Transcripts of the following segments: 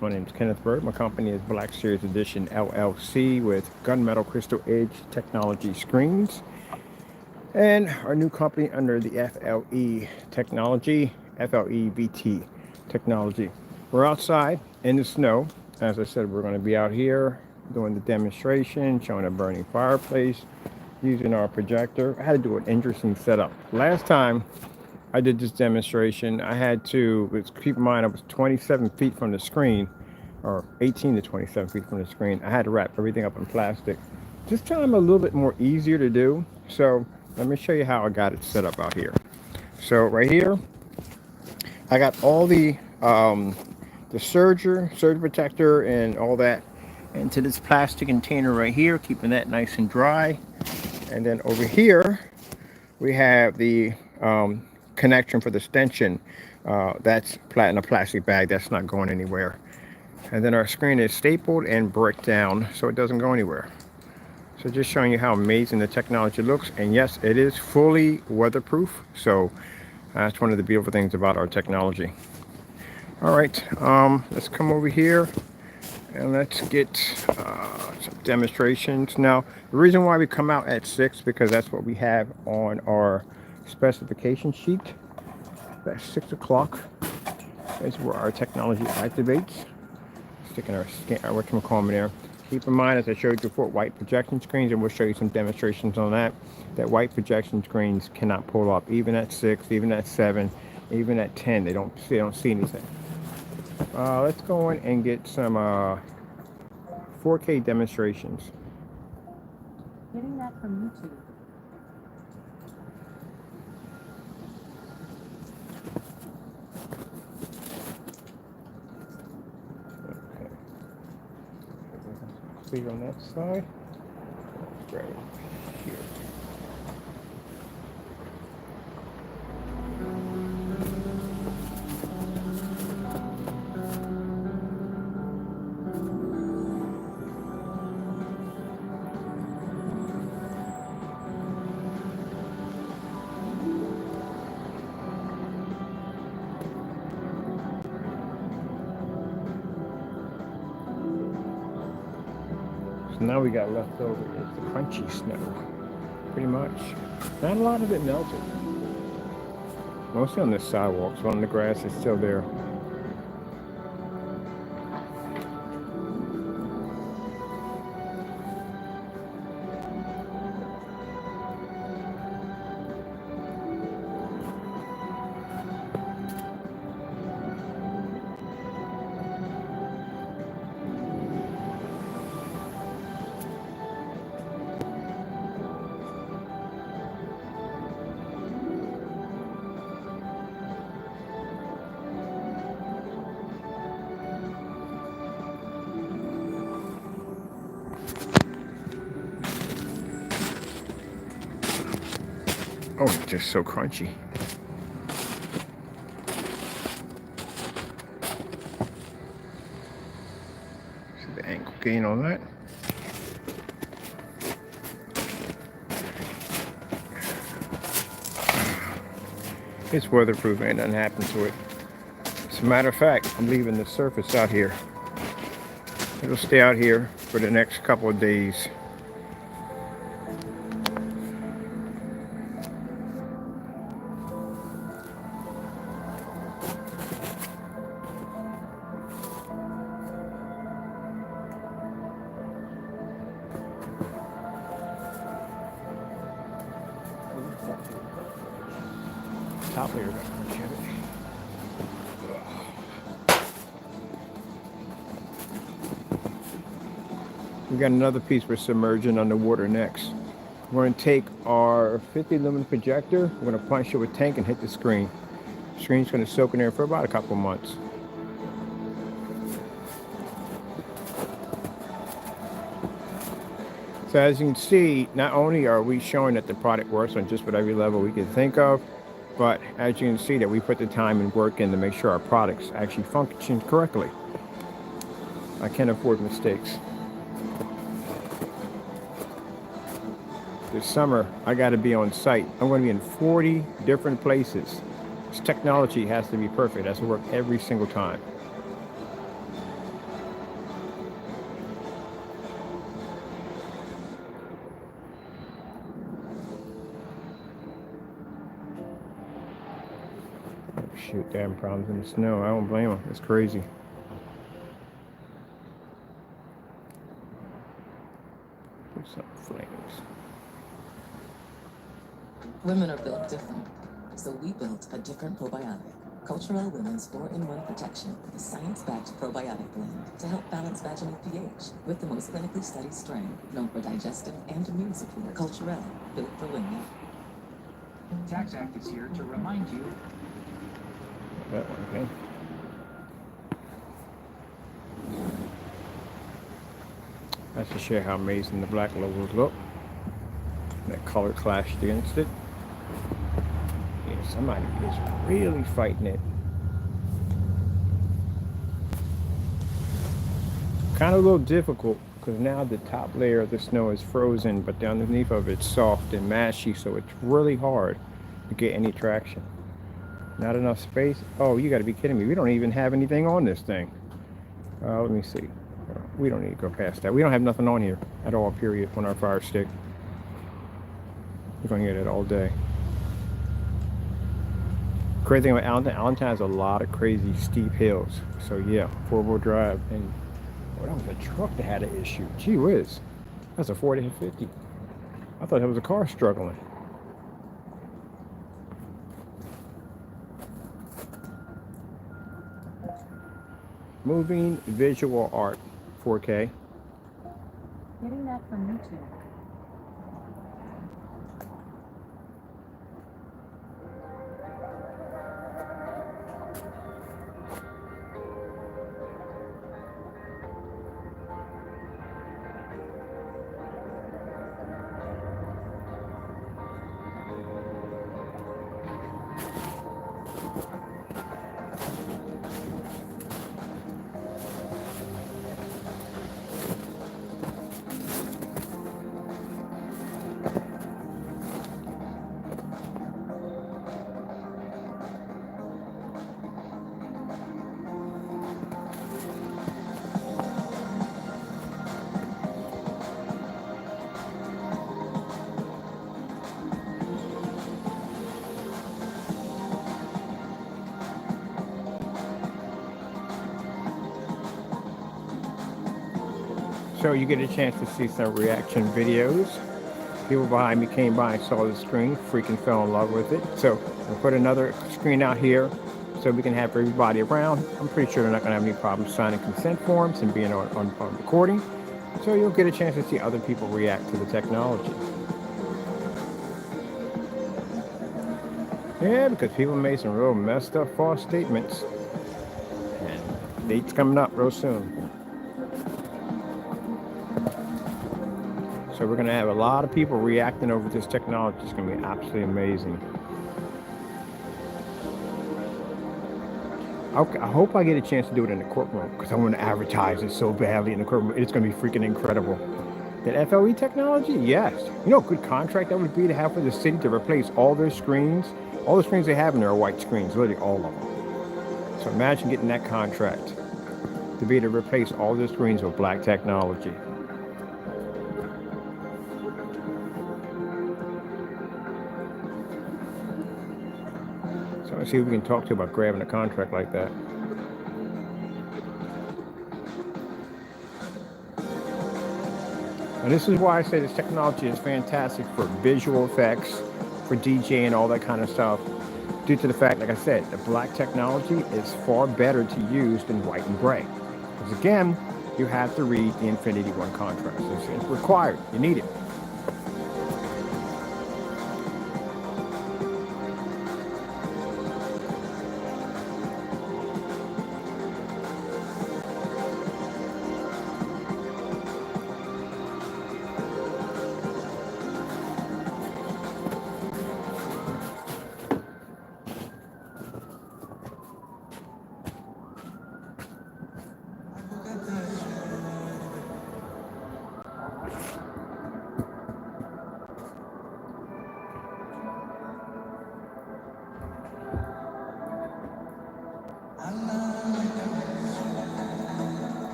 My name is Kenneth Bird. My company is Black Series Edition LLC with gunmetal crystal edge technology screens. And our new company under the FLE Technology, FLE-VT Technology. We're outside in the snow. As I said, we're going to be out here doing the demonstration, showing a burning fireplace, using our projector. I had to do an interesting setup. Last time I did this demonstration, I had to, keep in mind I was 27 feet from the screen, or 18 to 27 feet from the screen. I had to wrap everything up in plastic. This time a little bit more easier to do. So let me show you how I got it set up out here. So right here, I got all the surge protector and all that into this plastic container right here, keeping that nice and dry. And then over here, we have the connection for the stanchion. That's in a plastic bag. That's not going anywhere. And then our screen is stapled and bricked down so it doesn't go anywhere. So just showing you how amazing the technology looks. And yes, it is fully weatherproof. So that's one of the beautiful things about our technology. All right, let's come over here and let's get some demonstrations. Now, the reason why we come out at 6, because that's what we have on our specification sheet. That's 6 o'clock is where our technology activates. Sticking our whatchamacallit there. Keep in mind, as I showed you before, white projection screens, and we'll show you some demonstrations on that. That white projection screens cannot pull up, even at 6, even at 7, even at 10. They don't see anything. Let's go in and get some 4K demonstrations. Getting that from YouTube. Clear on that side. Right here. Now we got left over is the crunchy snow, pretty much. Not a lot of it melted. Mostly on the sidewalks, but on the grass it's still there. Oh, it's just so crunchy. See the angle gain on that. It's weatherproof, ain't nothing happened to it. As a matter of fact, I'm leaving the surface out here. It'll stay out here for the next couple of days. Top layer. We got another piece we're submerging underwater next. We're going to take our 50 lumen projector, we're going to punch it with tank and hit the screen. The screen's going to soak in there for about a couple months. So as you can see, not only are we showing that the product works on just about every level we can think of, but as you can see that we put the time and work in to make sure our products actually function correctly. I can't afford mistakes. This summer, I got to be on site. I'm going to be in 40 different places. This technology has to be perfect. It has to work every single time. shoot, they're having problems in the snow. I don't blame them. It's crazy. Put some flames. Women are built different, so we built a different probiotic. Cultural Women's 4-in-1 Protection, a science-backed probiotic blend to help balance vaginal pH with the most clinically studied strain known for digestive and immune support. Cultural, built for women. Tax Act is here to remind you. That one, okay. That's to share how amazing the black logos look. That color clashed against it. Yeah, somebody is really fighting it. Kind of a little difficult because now the top layer of the snow is frozen, but the underneath of it's soft and mashy, so it's really hard to get any traction. Not enough space. Oh, you got to be kidding me. We don't even have anything on this thing. Let me see. We don't need to go past that. We don't have nothing on here at all, period, on our Fire Stick. We're going to get it all day. Crazy thing about Allentown has a lot of crazy steep hills. So yeah, 4-wheel drive. And oh, that was a truck that had an issue. Gee whiz. That's a 40 and 50. I thought that was a car struggling. Moving visual art, 4K. Getting that from YouTube. So you get a chance to see some reaction videos. People behind me came by and saw the screen, freaking fell in love with it. So we'll put another screen out here so we can have everybody around. I'm pretty sure they're not going to have any problems signing consent forms and being on recording. So you'll get a chance to see other people react to the technology. Yeah, because people made some real messed up false statements. And date's coming up real soon. So we're going to have a lot of people reacting over this technology. It's going to be absolutely amazing. I hope I get a chance to do it in the courtroom because I want to advertise it so badly in the courtroom. It's going to be freaking incredible. That FLE technology? Yes. You know, a good contract that would be to have for the city to replace all their screens. All the screens they have in there are white screens, literally all of them. So imagine getting that contract to be able to replace all the screens with black technology. So let's see who we can talk to about grabbing a contract like that. And this is why I say this technology is fantastic for visual effects, for DJ and all that kind of stuff. Due to the fact, like I said, the black technology is far better to use than white and gray. Because again, you have to read the Infinity One contract. It's required. You need it.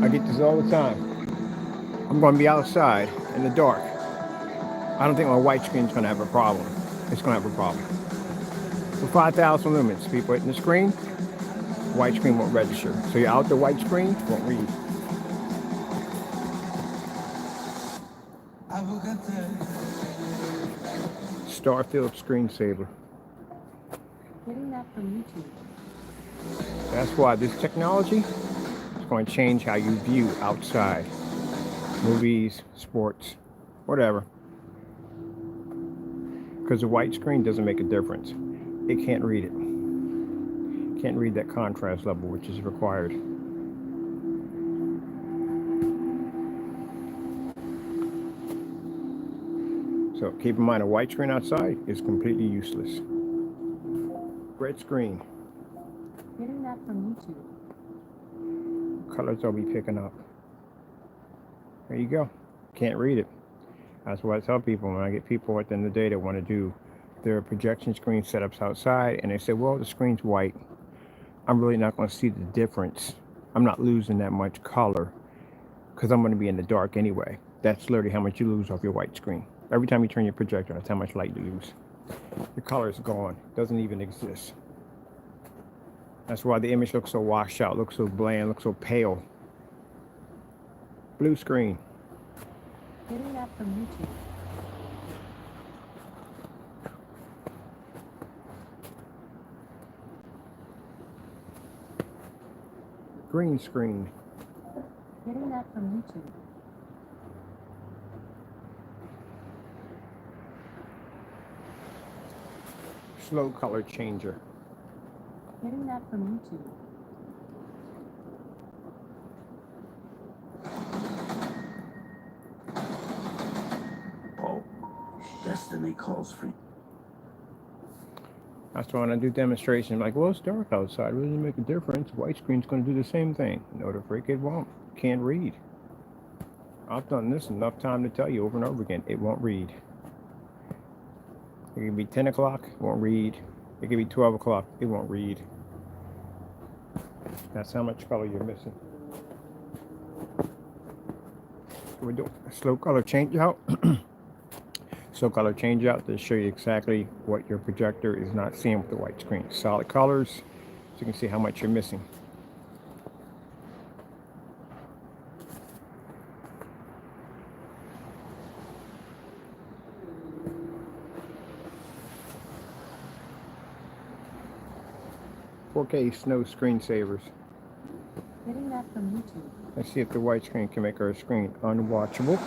I get this all the time. I'm going to be outside in the dark. I don't think my white screen's going to have a problem. It's going to have a problem. For 5,000 lumens, people hitting the screen, white screen won't register. So you're out the white screen, won't read. Starfield screensaver. Getting that from YouTube. That's why this technology is going to change how you view outside. Movies, sports, whatever. Because the white screen doesn't make a difference. It can't read it. Can't read that contrast level, which is required. So keep in mind, a white screen outside is completely useless. Red screen. Getting that from YouTube. Colors I'll be picking up. There you go. Can't read it. That's what I tell people when I get people at the end of the day that want to do their projection screen setups outside, and they say, well, the screen's white. I'm really not going to see the difference. I'm not losing that much color because I'm going to be in the dark anyway. That's literally how much you lose off your white screen. Every time you turn your projector, that's how much light you lose. The color is gone. Doesn't even exist. That's why the image looks so washed out, looks so bland, looks so pale. Blue screen. Getting that from YouTube. Green screen. Getting that from YouTube. Slow color changer. Getting that from YouTube. Oh, destiny calls for you. That's why when I do demonstrations, like, well, it's dark outside. It doesn't make a difference. White screen's going to do the same thing. No, the freak, it won't. Can't read. I've done this enough time to tell you over and over again. It won't read. It can be 10 o'clock, it won't read. It can be 12 o'clock, it won't read. That's how much color you're missing. We're doing a slow color change out. Slow color change out to show you exactly what your projector is not seeing with the white screen. Solid colors, so you can see how much you're missing. .4K snow screensavers. Getting that from YouTube. Let's see if the white screen can make our screen unwatchable.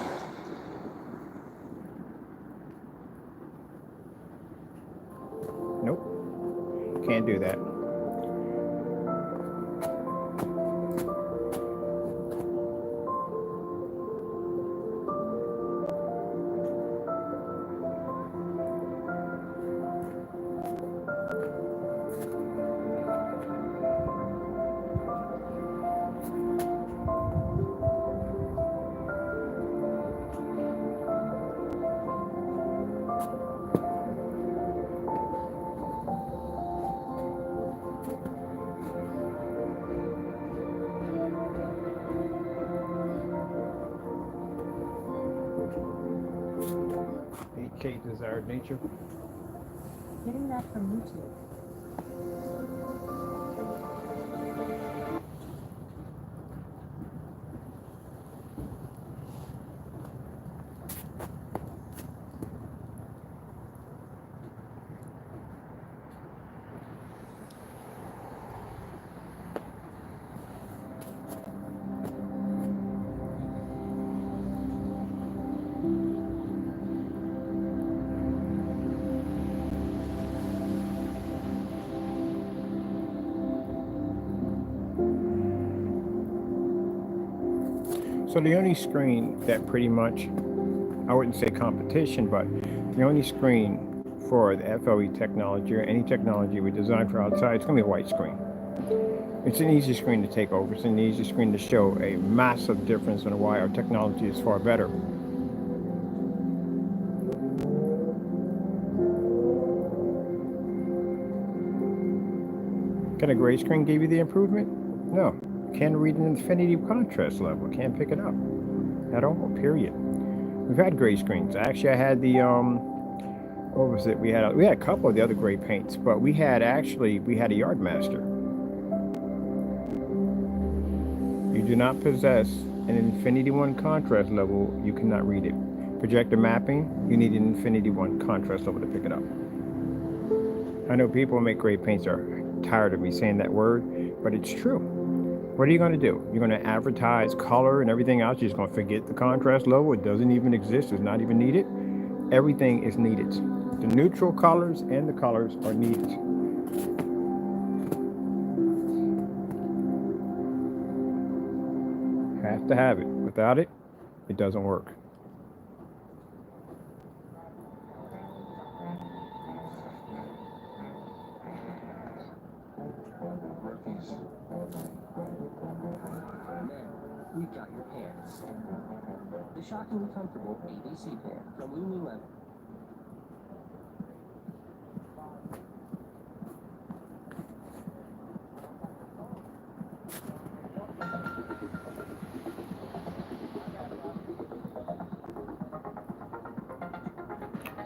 Nope, can't do that. Desired nature. Getting that from YouTube. So the only screen that pretty much, I wouldn't say competition, but the only screen for the FLE technology or any technology we design for outside, it's going to be a white screen. It's an easy screen to take over. It's an easy screen to show a massive difference in why our technology is far better. Can a gray screen give you the improvement? No. Can't read an infinity contrast level. Can't pick it up at all, period. We've had gray screens. Actually, I had the, what was it? We had a couple of the other gray paints, but we had a Yardmaster. You do not possess an Infinity 1 contrast level, you cannot read it. Projector mapping, you need an Infinity 1 contrast level to pick it up. I know people who make gray paints are tired of me saying that word, but it's true. What are you going to do? You're going to advertise color and everything else. You're just going to forget the contrast level. It doesn't even exist. It's not even needed. Everything is needed. The neutral colors and the colors are needed. Have to have it. Without it, it doesn't work. We've got your pants. The shockingly comfortable ABC pant from Lululemon.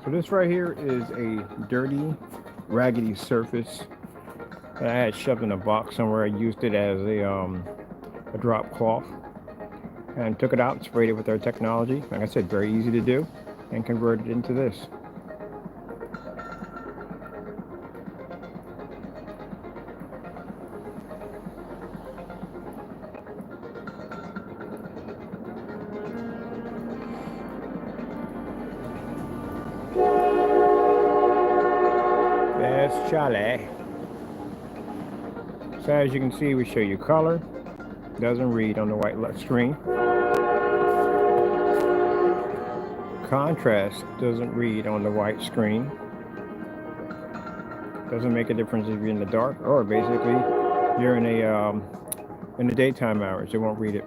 So this right here is a dirty, raggedy surface that I had shoved in a box somewhere. I used it as a drop cloth and took it out and sprayed it with our technology. Like I said, very easy to do, and converted it into this. That's Charlie. So as you can see, we show you color. Doesn't read on the white screen. Contrast doesn't read on the white screen. Doesn't make a difference if you're in the dark or basically you're in the daytime hours. It won't read it.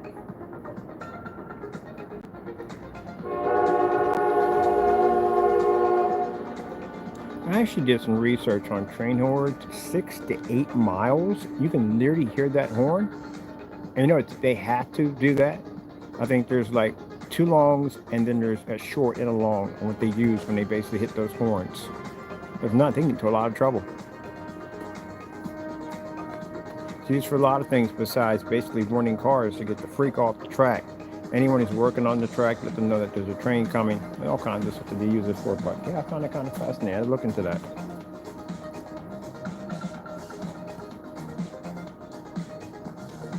I actually did some research on train horns. 6 to 8 miles, you can literally hear that horn. And you know, they have to do that. I think there's like 2 longs and then there's a short and a long, and what they use when they basically hit those horns. If not, they get into a lot of trouble. It's used for a lot of things besides basically warning cars to get the freak off the track. Anyone who's working on the track, let them know that there's a train coming. All kinds of stuff that they use it for. But yeah, I found it kind of fascinating. I'd look into that.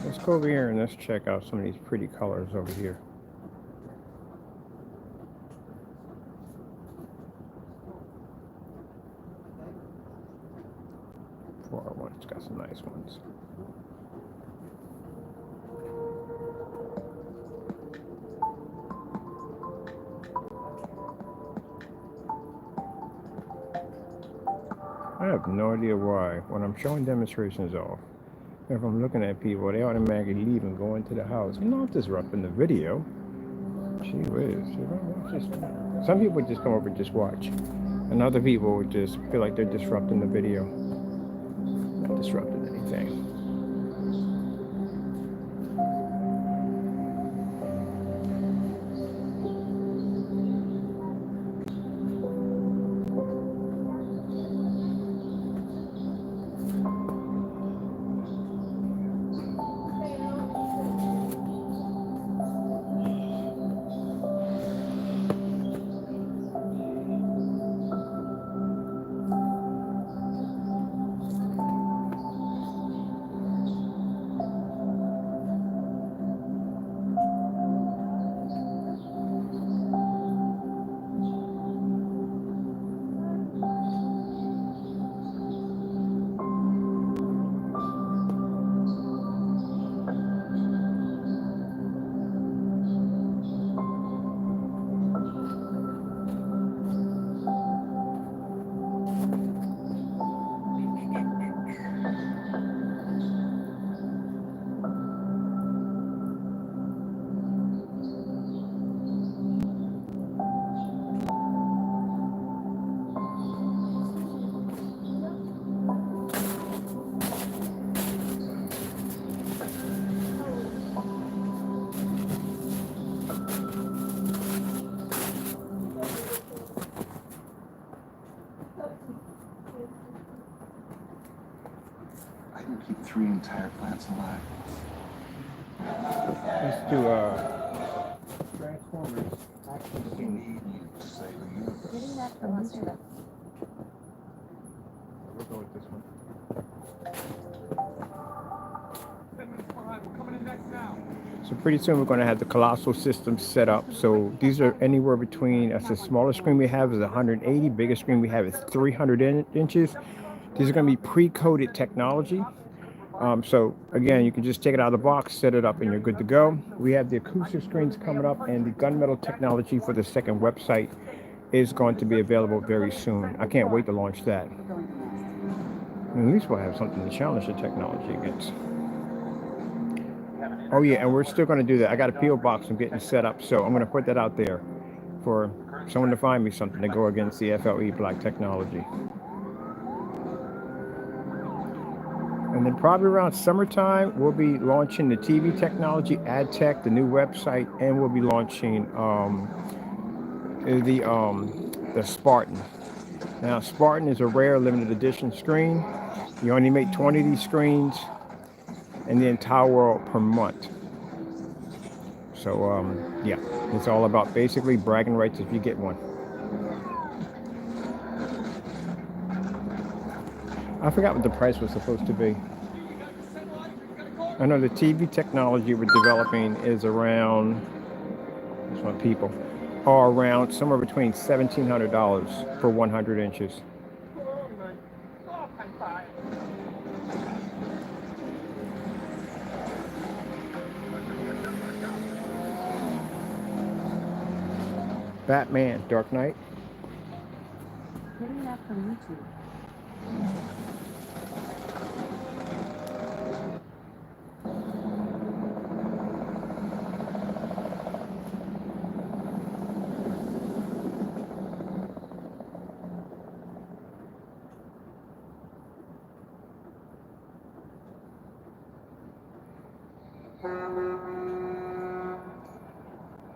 Let's go over here and let's check out some of these pretty colors over here. FLE-R-M's got some nice ones. I have no idea why, when I'm showing demonstrations off, if I'm looking at people, they automatically leave and go into the house. I'm not disrupting the video. Gee whiz. Some people just come over and just watch. And other people would just feel like they're disrupting the video. Not disrupting anything. 3 entire plants alive. Let's do Transformers. We need you to save the universe. Getting that from YouTube. We'll go with this one. So pretty soon we're going to have the colossal system set up. So these are anywhere between, that's the smallest screen we have is 180, biggest screen we have is 300 inches. These are going to be pre-coded technology. So again, you can just take it out of the box, set it up, and you're good to go. We have the acoustic screens coming up, and the gunmetal technology for the second website is going to be available very soon. I can't wait to launch that. At least we'll have something to challenge the technology against. Oh yeah, and we're still going to do that. I got a PO box I'm getting set up, so I'm going to put that out there for someone to find me something to go against the FLE Black technology. And then probably around summertime, we'll be launching the TV technology, ad tech, the new website, and we'll be launching the Spartan. Now, Spartan is a rare limited edition screen. You only make 20 of these screens in the entire world per month. So, yeah, it's all about basically bragging rights if you get one. I forgot what the price was supposed to be. I know the TV technology we're developing is around, that's what people are around somewhere between $1,700 for 100 inches. Batman, Dark Knight. Getting that from YouTube.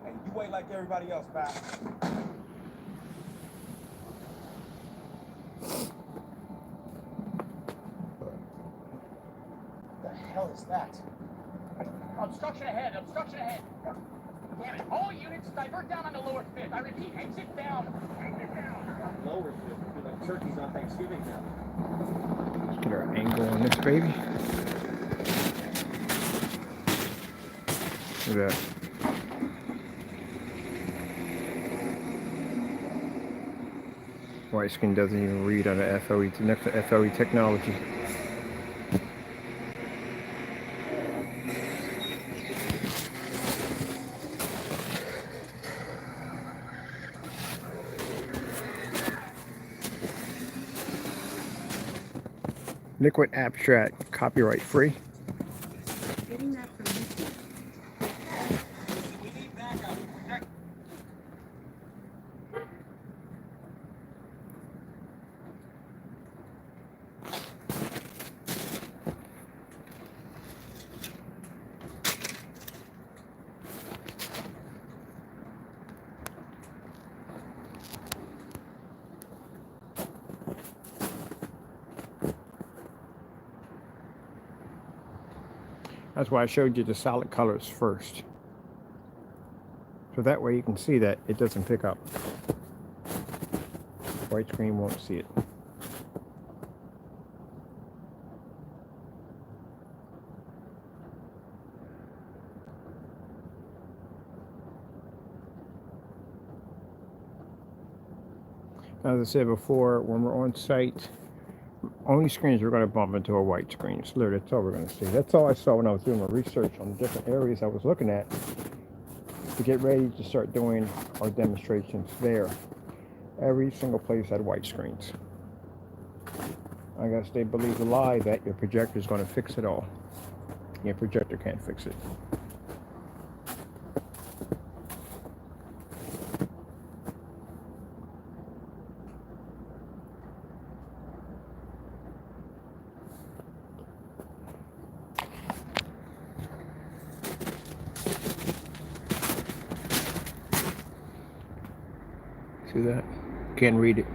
Hey, you wait like everybody else, pal. What the hell is that? Obstruction ahead, obstruction ahead. Damn it, all units divert down on the lower fifth. I repeat, exit down. Exit down. Lower fifth. Feel like turkeys on Thanksgiving now. Let's get our angle on this baby. Look at that. White screen doesn't even read on the FLE, next to FLE technology. Liquid abstract, copyright free. Getting that from YouTube. We need backup. That's why I showed you the solid colors first. So that way you can see that it doesn't pick up. White screen won't see it. As I said before, when we're on site, only screens we're going to bump into a white screen. So literally, that's all we're going to see. That's all I saw when I was doing my research on the different areas I was looking at to get ready to start doing our demonstrations there. Every single place had white screens. I guess they believe the lie that your projector is going to fix it all. Your projector can't fix it. See that? Can't read it.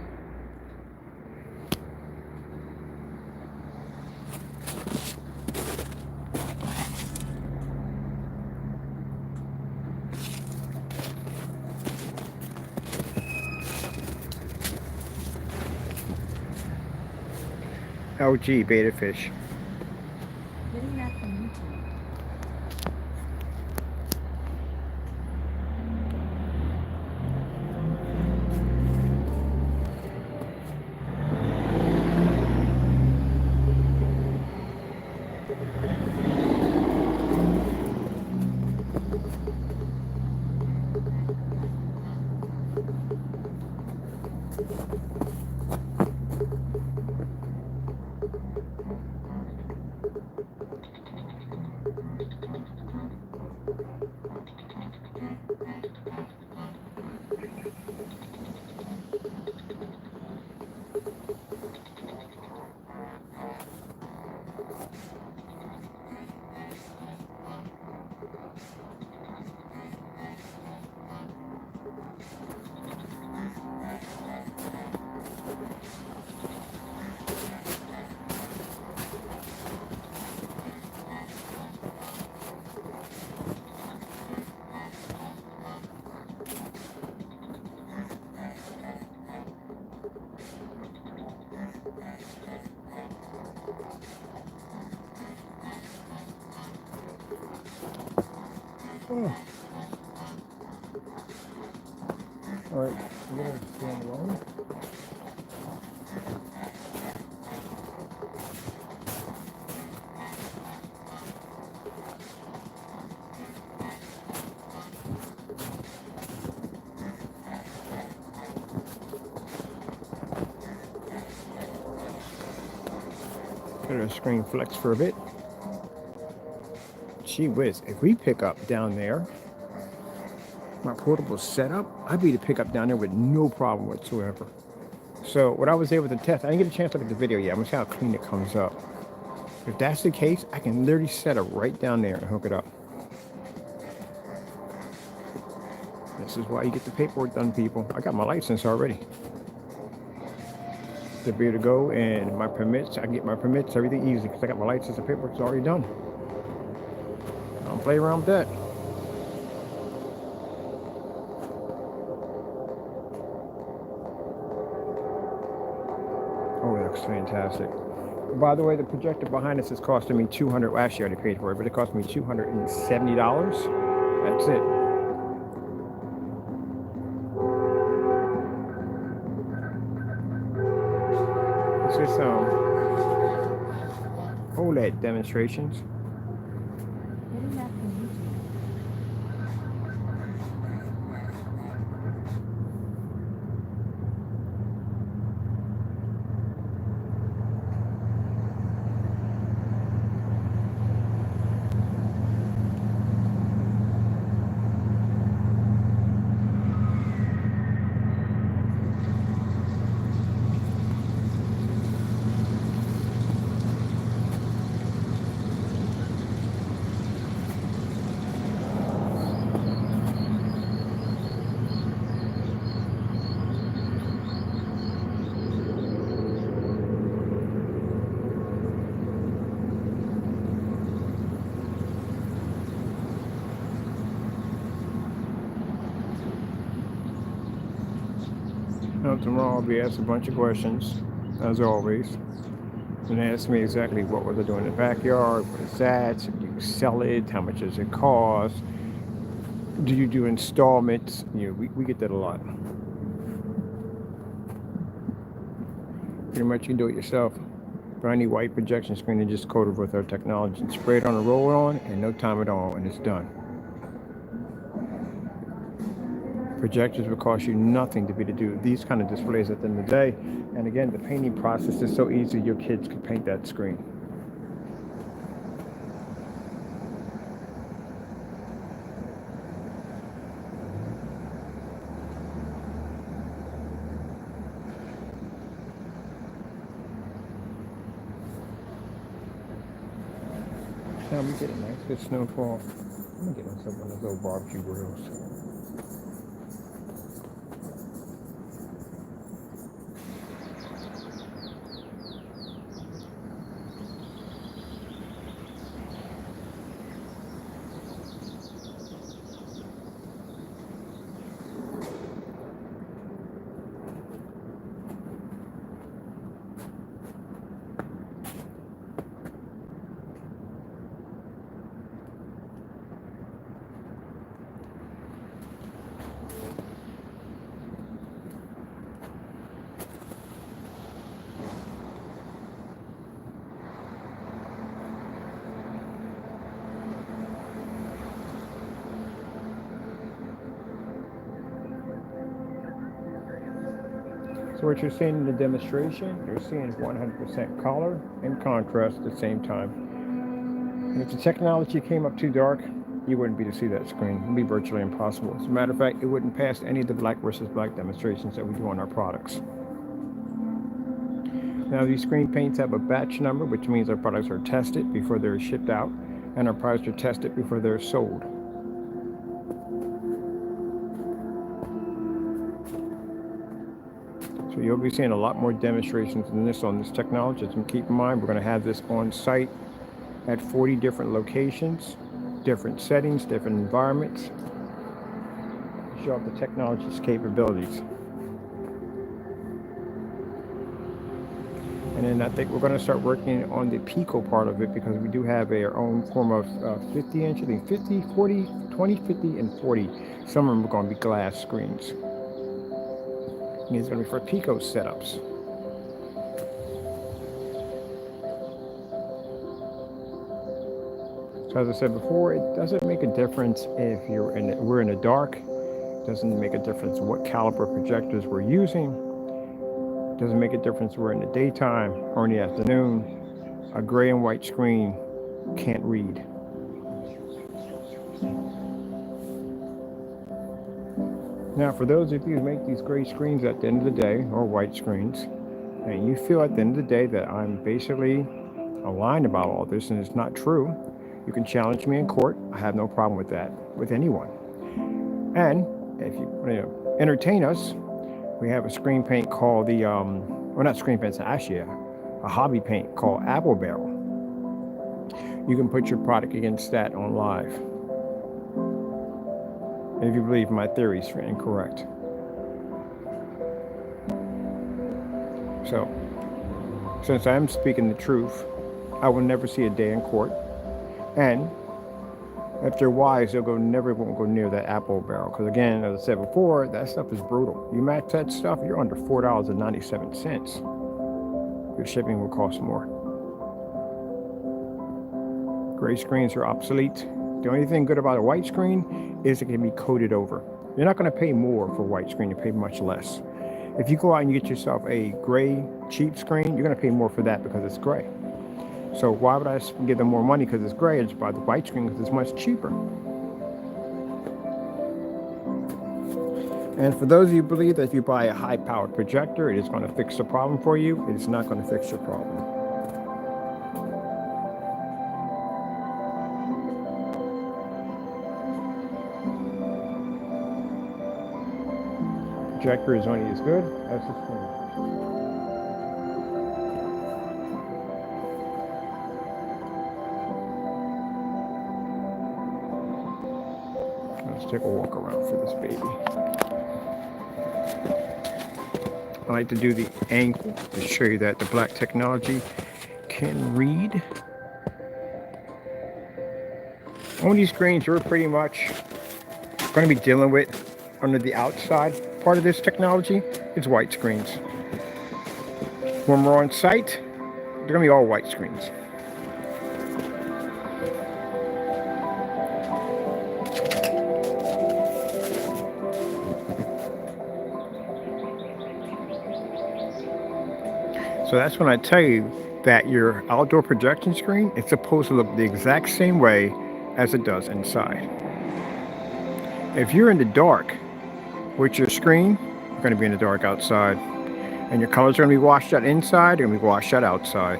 LG beta fish. Getting that from YouTube. Oh. All right, I'm gonna stand alone. Let the screen flex for a bit. Gee whiz, if we pick up down there, my portable setup, I'd be able to pick up down there with no problem whatsoever. So what I was able to test, I didn't get a chance to look at the video yet. I'm gonna see how clean it comes up. If that's the case, I can literally set it right down there and hook it up. This is why you get the paperwork done, people. I got my license already. To be able to go and my permits, I can get my permits, everything easy because I got my license and paperwork's already done. I don't play around with that. Oh, it looks fantastic. By the way, the projector behind us is costing me $200. Well, actually, I already paid for it, but it cost me $270. That's it. This is OLED demonstrations. Getting that from YouTube. Tomorrow I'll be asked a bunch of questions, as always. And they asked me exactly what was I doing in the backyard, what is that, do you sell it, how much does it cost, do you do installments? You know, we get that a lot. Pretty much you can do it yourself. Buy any white projection screen and just coat it with our technology and spray it on a roll-on in no time at all, and it's done. Projectors will cost you nothing to be to do these kind of displays at the end of the day. And again, the painting process is so easy, your kids could paint that screen. Now we get a nice good snowfall. I'm gonna get myself one of those little barbecue grills. So what you're seeing in the demonstration, you're seeing 100% color and contrast at the same time. And if the technology came up too dark, you wouldn't be to see that screen. It would be virtually impossible. As a matter of fact, it wouldn't pass any of the black versus black demonstrations that we do on our products. Now, these screen paints have a batch number, which means our products are tested before they're shipped out, and our products are tested before they're sold. So you'll be seeing a lot more demonstrations than this on this technology. So keep in mind, we're going to have this on site at 40 different locations, different settings, different environments. Show off the technology's capabilities. And then I think we're going to start working on the Pico part of it, because we do have our own form of 50 inch, I think 50, 40, 20, 50, and 40. Some of them are going to be glass screens. And these are going to be for Pico setups. So as I said before, it doesn't make a difference if we're in the dark. It doesn't make a difference what caliber projectors we're using. Doesn't make a difference we're in the daytime or in the afternoon. A gray and white screen can't read. Now, for those of you who make these gray screens at the end of the day, or white screens, and you feel at the end of the day that I'm basically lying about all this and it's not true, you can challenge me in court. I have no problem with that, with anyone. And if you want to entertain us, we have a screen paint called the, well, not screen paint, it's actually a hobby paint called Apple Barrel. You can put your product against that on live. And if you believe my theories are incorrect. So, since I am speaking the truth, I will never see a day in court. And if they're wise, they'll never won't go near that Apple Barrel. Because again, as I said before, that stuff is brutal. You match that stuff, you're under $4.97. Your shipping will cost more. Gray screens are obsolete. The only thing good about a white screen is it can be coated over. You're not going to pay more for a white screen, you pay much less. If you go out and you get yourself a gray cheap screen, you're going to pay more for that because it's gray. So why would I give them more money because it's gray and just buy the white screen because it's much cheaper? And for those of you who believe that if you buy a high-powered projector, it is going to fix the problem for you, it is not going to fix your problem. Projector is only as good as the screen. Let's take a walk around for this baby. I like to do the angle to show you that the black technology can read. On these screens, we're pretty much going to be dealing with under the outside part of this technology is white screens. When we're on site, they're going to be all white screens. So that's when I tell you that your outdoor projection screen is supposed to look the exact same way as it does inside. If you're in the dark with your screen, you're going to be in the dark outside. And your colors are going to be washed out inside, they're going to be washed out outside.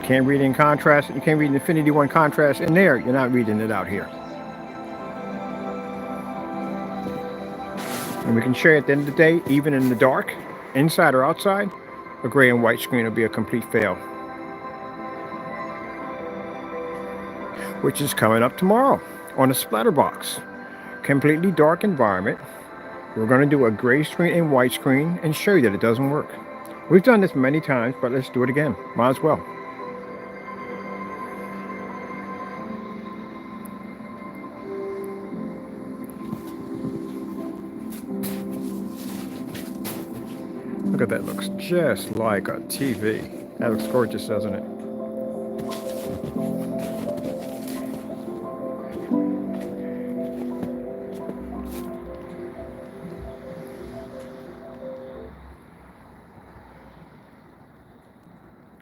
Can't read in contrast, you can't read Infinity 1 contrast in there, you're not reading it out here. And we can show you at the end of the day, even in the dark, inside or outside, a gray and white screen will be a complete fail. Which is coming up tomorrow on a splatter box. Completely dark environment. We're going to do a gray screen and white screen and show you that it doesn't work. We've done this many times, but let's do it again. Might as well. Look at that, looks just like a TV. That looks gorgeous, doesn't it?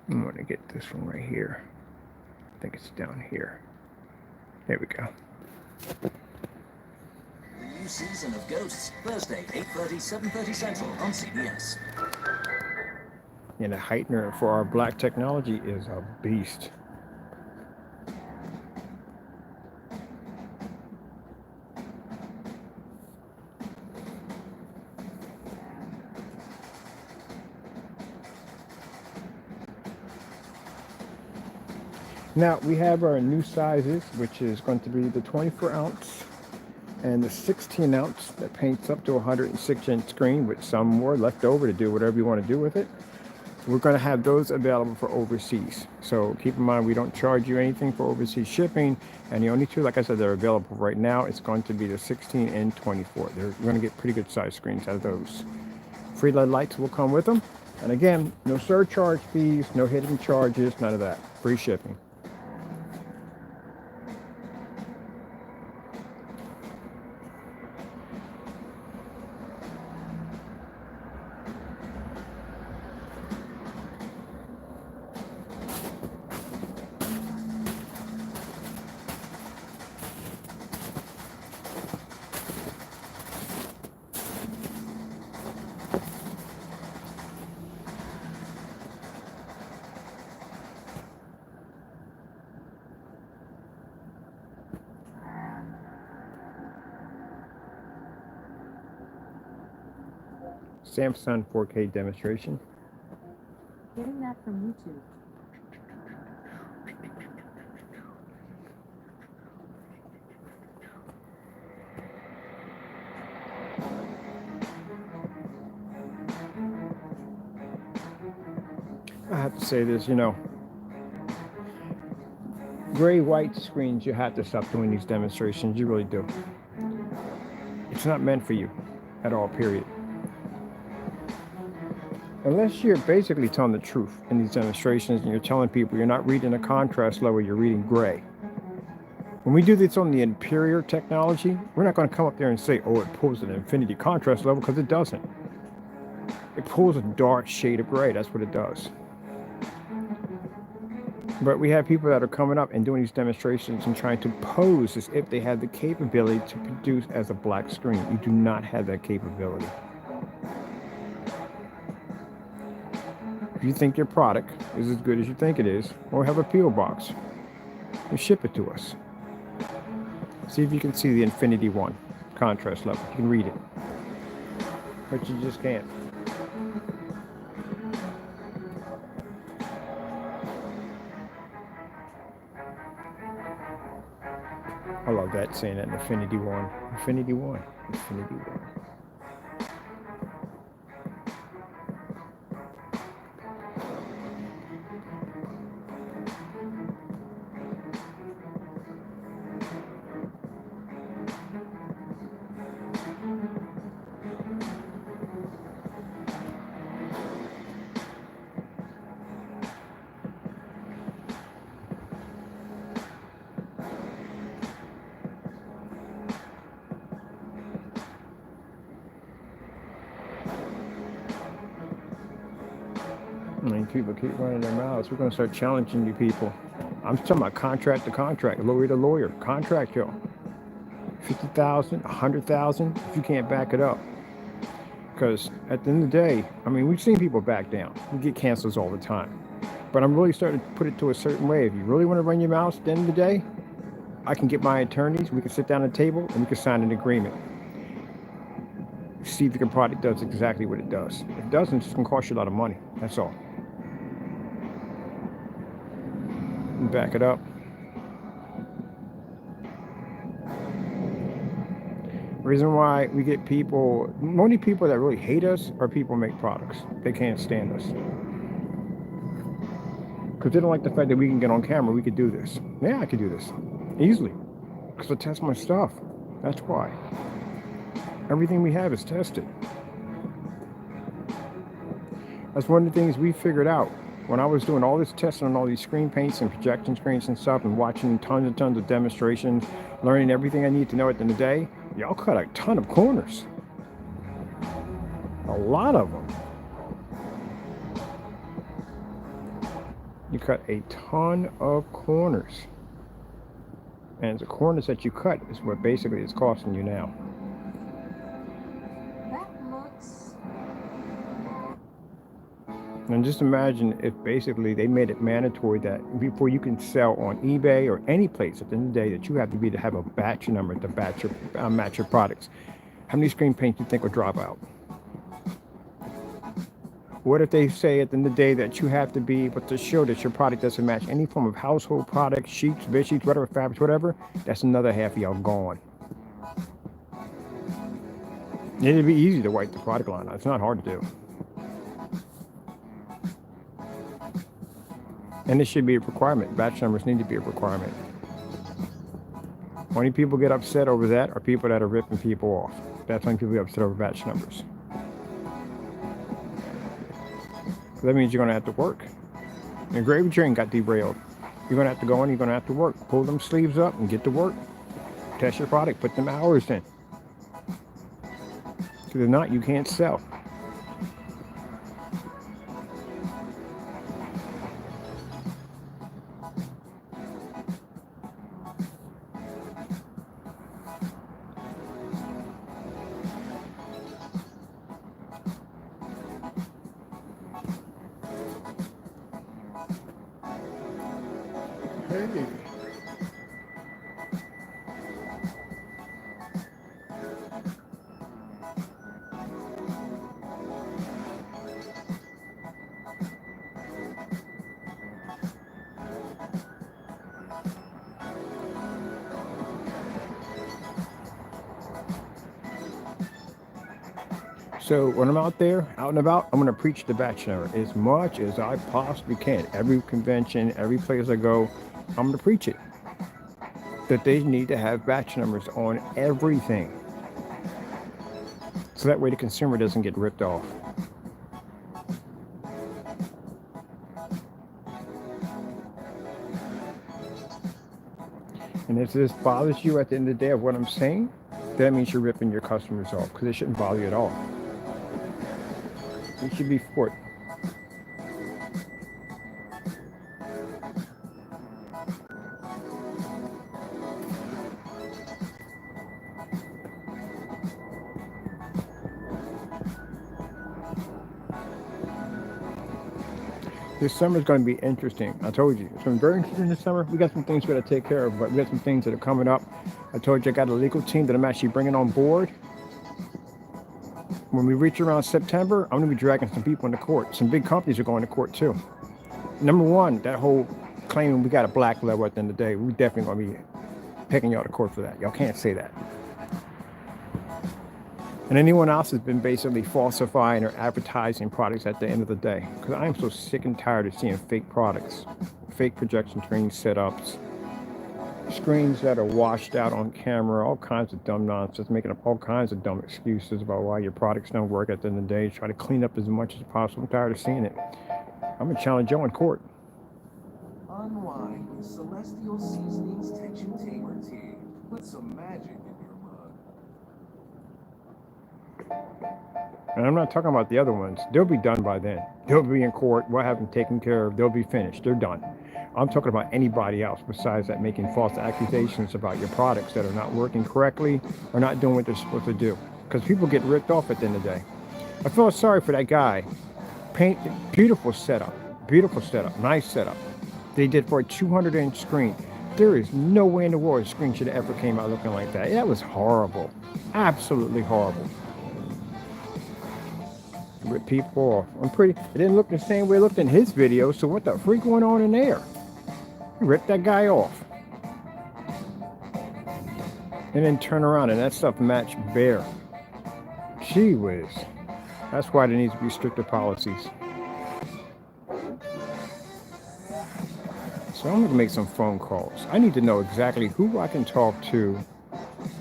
I'm going to get this one right here. I think it's down here. There we go. The new season of Ghosts, Thursday, 8:30, 7:30 Central on CBS. And the heightener for our black technology is a beast. Now we have our new sizes, which is going to be the 24 ounce and the 16 ounce that paints up to a 106-inch screen with some more left over to do whatever you want to do with it. We're going to have those available for overseas. So keep in mind, we don't charge you anything for overseas shipping. And the only two, like I said, that are available right now, it's going to be the 16 and 24. You're going to get pretty good size screens out of those. Free LED lights will come with them. And again, no surcharge fees, no hidden charges, none of that. Free shipping. Samsung 4K demonstration. Getting that from YouTube. I have to say this, you know, gray white screens, you have to stop doing these demonstrations. You really do. It's not meant for you at all, period. Unless you're basically telling the truth in these demonstrations and you're telling people you're not reading a contrast level, you're reading gray. When we do this on the inferior technology, we're not going to come up there and say, oh, it pulls an infinity contrast level, because it doesn't. It pulls a dark shade of gray. That's what it does. But we have people that are coming up and doing these demonstrations and trying to pose as if they have the capability to produce as a black screen. You do not have that capability. If you think your product is as good as you think it is, or have a P.O. box, you ship it to us. See if you can see the Infinity 1 contrast level. You can read it, but you just can't. I love that, saying that, Infinity 1, Infinity 1, Infinity 1. I mean, people keep running their mouths. We're going to start challenging you people. I'm talking about contract to contract, lawyer to lawyer, contract y'all. 50,000, 100,000, if you can't back it up. Because at the end of the day, I mean, we've seen people back down. We get cancels all the time. But I'm really starting to put it to a certain way. If you really want to run your mouth at the end of the day, I can get my attorneys, we can sit down at a table, and we can sign an agreement. See if your product does exactly what it does. If it doesn't, it's going to cost you a lot of money. That's all. And back it up. The reason why we get people, only people that really hate us are people who make products. They can't stand us. Because they don't like the fact that we can get on camera, we could do this. Yeah, I could do this easily. Because I test my stuff. That's why. Everything we have is tested. That's one of the things we figured out. When I was doing all this testing on all these screen paints and projection screens and stuff, and watching tons and tons of demonstrations, learning everything I need to know at the end of the day, y'all cut a ton of corners. A lot of them. You cut a ton of corners. And the corners that you cut is what basically is costing you now. That looks. And just imagine if basically they made it mandatory that before you can sell on eBay or any place at the end of the day that you have to have a batch number to match your products. How many screen paints do you think would drop out? What if they say at the end of the day that you have to be able to show that your product doesn't match any form of household product, sheets, bed sheets, whatever, fabrics, whatever? That's another half of y'all gone. It'd be easy to wipe the product line out. It's not hard to do. And it should be a requirement. Batch numbers need to be a requirement. Only people get upset over that are people that are ripping people off. That's when people get upset over batch numbers. That means you're going to have to work. Your gravy train got derailed. You're going to have to go in, you're going to have to work. Pull them sleeves up and get to work. Test your product, put them hours in. Because if not, you can't sell. Hey. So when I'm out there, out and about, I'm going to preach the batch number as much as I possibly can. Every convention, every place I go, I'm going to preach it. That they need to have batch numbers on everything. So that way the consumer doesn't get ripped off. And if this bothers you at the end of the day of what I'm saying, that means you're ripping your customers off because it shouldn't bother you at all. You should be for it. This summer is going to be interesting. I told you. It's been very interesting this summer. We got some things we got to take care of, but we got some things that are coming up. I told you I got a legal team that I'm actually bringing on board. When we reach around September, I'm going to be dragging some people into court. Some big companies are going to court too. Number one, that whole claiming we got a black level at the end of the day, we definitely going to be picking y'all to court for that. Y'all can't say that. And anyone else has been basically falsifying or advertising products at the end of the day. Because I am so sick and tired of seeing fake products, fake projection screen setups, screens that are washed out on camera, all kinds of dumb nonsense, making up all kinds of dumb excuses about why your products don't work at the end of the day. Try to clean up as much as possible. I'm tired of seeing it. I'm going to challenge you in court. Unwind with Celestial Seasonings Tension Tamer Tea. Put some magic in your mug. And I'm not talking about the other ones. They'll be done by then. They'll be in court. We'll have them taken care of. They'll be finished. They're done. I'm talking about anybody else besides that making false accusations about your products that are not working correctly or not doing what they're supposed to do. Because people get ripped off at the end of the day. I feel sorry for that guy. Beautiful setup, nice setup. They did for a 200-inch screen. There is no way in the world a screen should have ever came out looking like that. That was horrible. Absolutely horrible. Rip people off. It didn't look the same way it looked in his video, so what the freak went on in there? He ripped that guy off. And then turn around and that stuff matched bare. Gee whiz. That's why there needs to be stricter policies. So I'm going to make some phone calls. I need to know exactly who I can talk to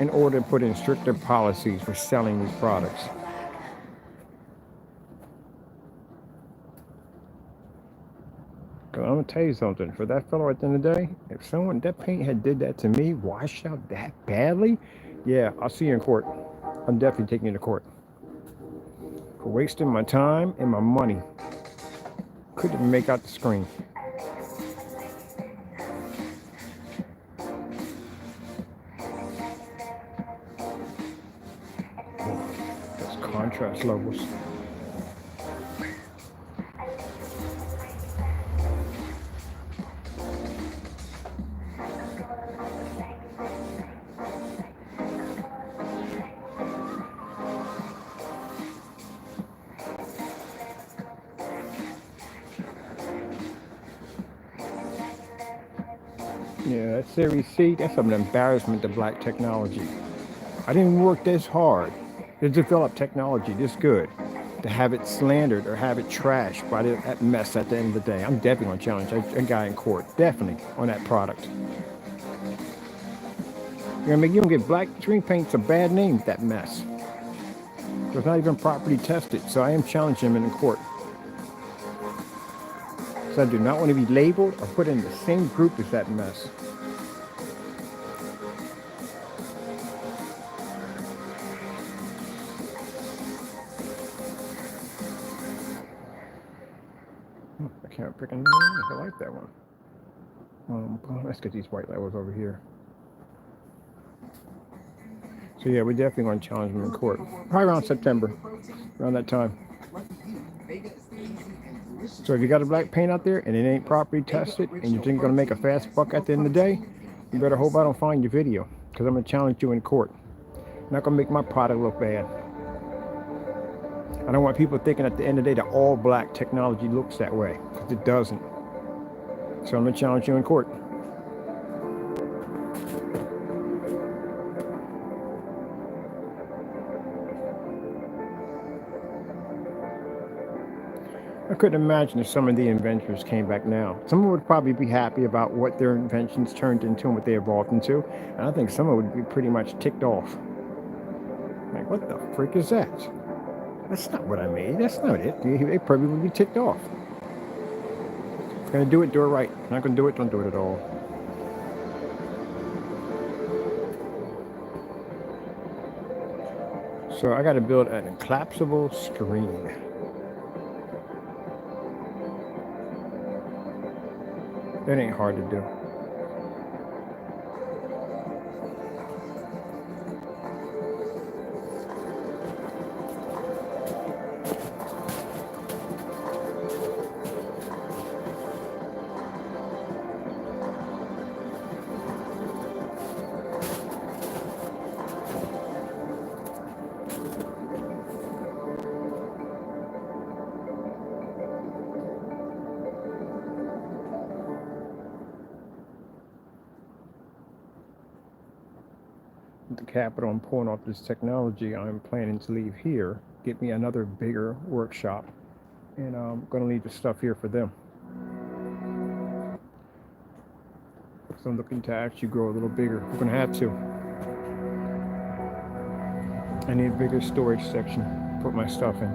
in order to put in stricter policies for selling these products. Because I'm going to tell you something. For that fellow at the end of the day, if that paint had did that to me, washed out that badly, yeah, I'll see you in court. I'm definitely taking you to court. For wasting my time and my money. Couldn't even make out the screen. contrast levels. Yeah, that Series C, that's an embarrassment to black technology. I didn't work this hard to develop technology this good, to have it slandered or have it trashed by that mess at the end of the day. I'm definitely going to challenge a guy in court, definitely, on that product. You don't get black screen paint a bad name with that mess. It's not even properly tested, so I am challenging him in court. So I do not want to be labeled or put in the same group as that mess. I can't pick anything. I like that one. Let's get these white levels over here. So yeah, we're definitely going to challenge him in court. Probably around September, around that time. So if you got a black paint out there and it ain't properly tested and you think you're going to make a fast buck at the end of the day, you better hope I don't find your video, because I'm going to challenge you in court. I'm not going to make my product look bad. I don't want people thinking at the end of the day that all black technology looks that way, because it doesn't. So I'm going to challenge you in court. I couldn't imagine if some of the inventors came back now. Someone would probably be happy about what their inventions turned into and what they evolved into. And I think someone would be pretty much ticked off. Like, what the freak is that? That's not what I made. That's not it. They probably would be ticked off. If you're going to do it right. If you're not going to do it, don't do it at all. So I got to build an collapsible screen. That ain't hard to do. The capital I'm pulling off this technology, I'm planning to leave here, get me another bigger workshop, and I'm going to leave the stuff here for them. So I'm looking to actually grow a little bigger. I'm going to have to. I need a bigger storage section to put my stuff in.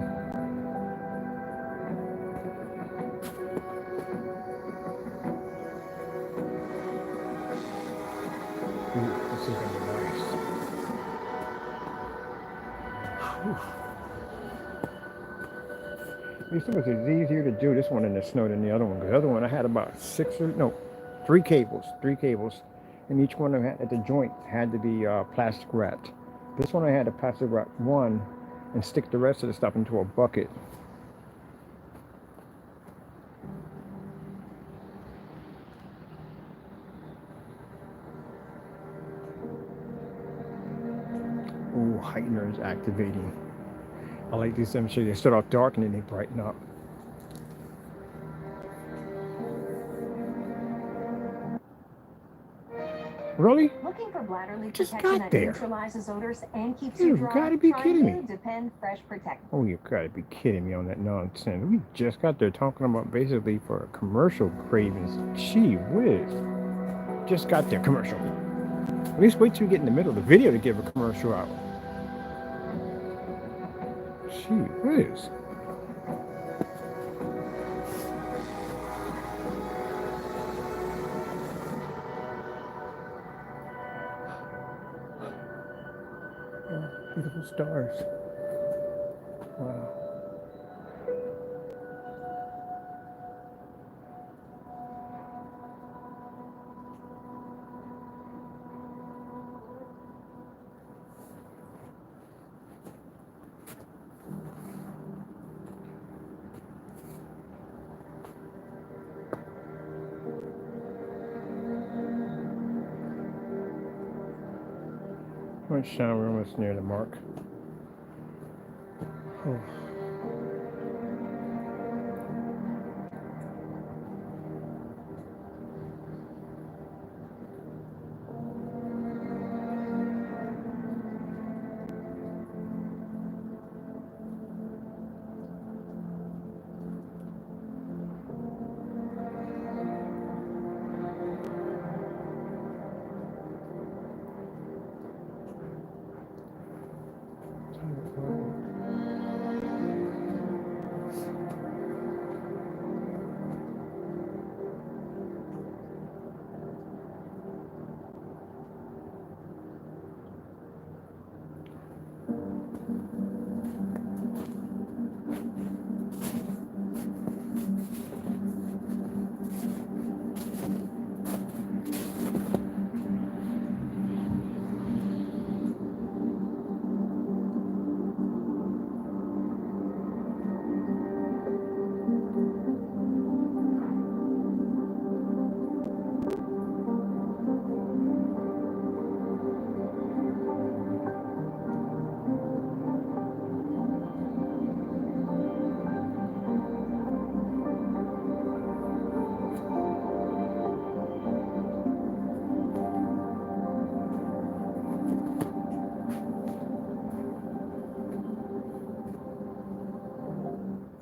Ooh, this is going to be nice. These things is easier to do this one in the snow than the other one. The other one I had about three cables, and each one at the joint had to be plastic wrapped. This one I had to plastic wrap one and stick the rest of the stuff into a bucket. Ooh, heightener is activating. I like these demonstrations. They start off dark and then they brighten up. Really? Looking for bladder leak Just protection got that there. neutralizes odors and keeps You you dry? gotta be Try kidding me. new Depend Fresh Protect. Oh, you gotta be kidding me on that nonsense. We just got there talking about basically for commercial cravings. Gee whiz. Just got there, commercial. At least wait till you get in the middle of the video to give a commercial out. Gee whiz. Oh, beautiful stars. Wow. much down. We're almost near the mark. Oh.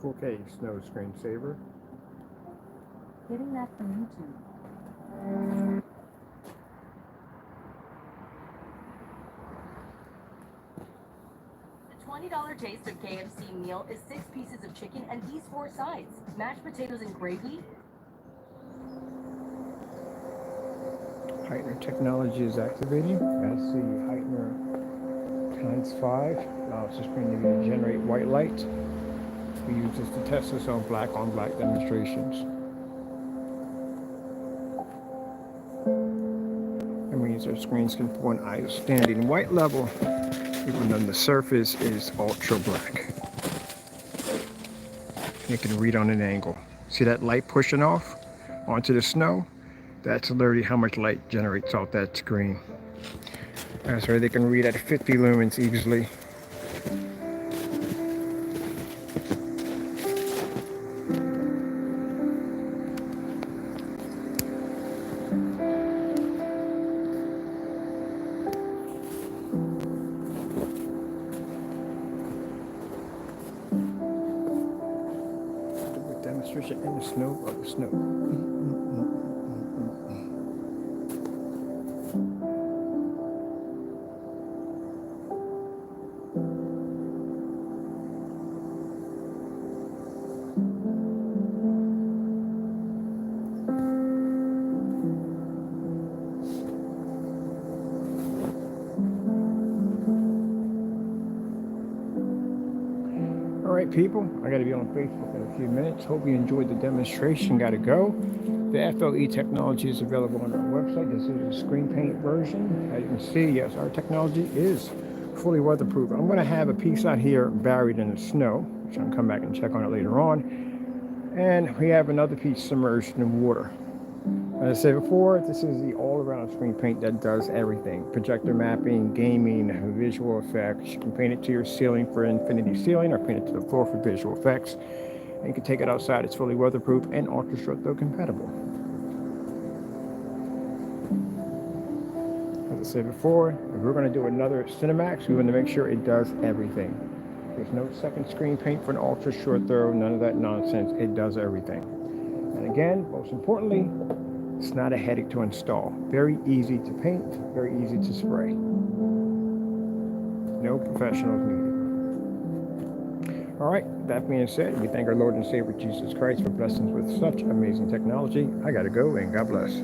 Okay, snow screensaver. Getting that from YouTube. The $20 taste of KFC meal is 6 pieces of chicken and these 4 sides. Mashed potatoes and gravy. Heightener technology is activating. That's the Heightener ×5. Allows the screen to generate white light. We use this to test this on black demonstrations. That means our screens can pull an outstanding white level even though the surface is ultra black. You can read on an angle. See that light pushing off onto the snow? That's literally how much light generates off that screen. That's right, they can read at 50 lumens easily. Demonstration in the snow of the snow. Alright people, I gotta be on Facebook in a few minutes. Hope you enjoyed the demonstration. Gotta go. The FLE technology is available on our website. This is a screen paint version. As you can see, yes, our technology is fully weatherproof. I'm gonna have a piece out here buried in the snow, which I'll come back and check on it later on. And we have another piece submerged in water. As I said before, this is the all-around screen paint that does everything. Projector mapping, gaming, visual effects. You can paint it to your ceiling for infinity ceiling or paint it to the floor for visual effects. And you can take it outside. It's fully weatherproof and ultra short throw compatible. As I said before, if we're going to do another CINEMAX, we want to make sure it does everything. There's no second screen paint for an ultra short throw, none of that nonsense. It does everything. And again, most importantly, it's not a headache to install. Very easy to paint, very easy to spray. No professionals needed. All right, that being said, we thank our Lord and Savior Jesus Christ for blessing us with such amazing technology. I gotta go, and God bless.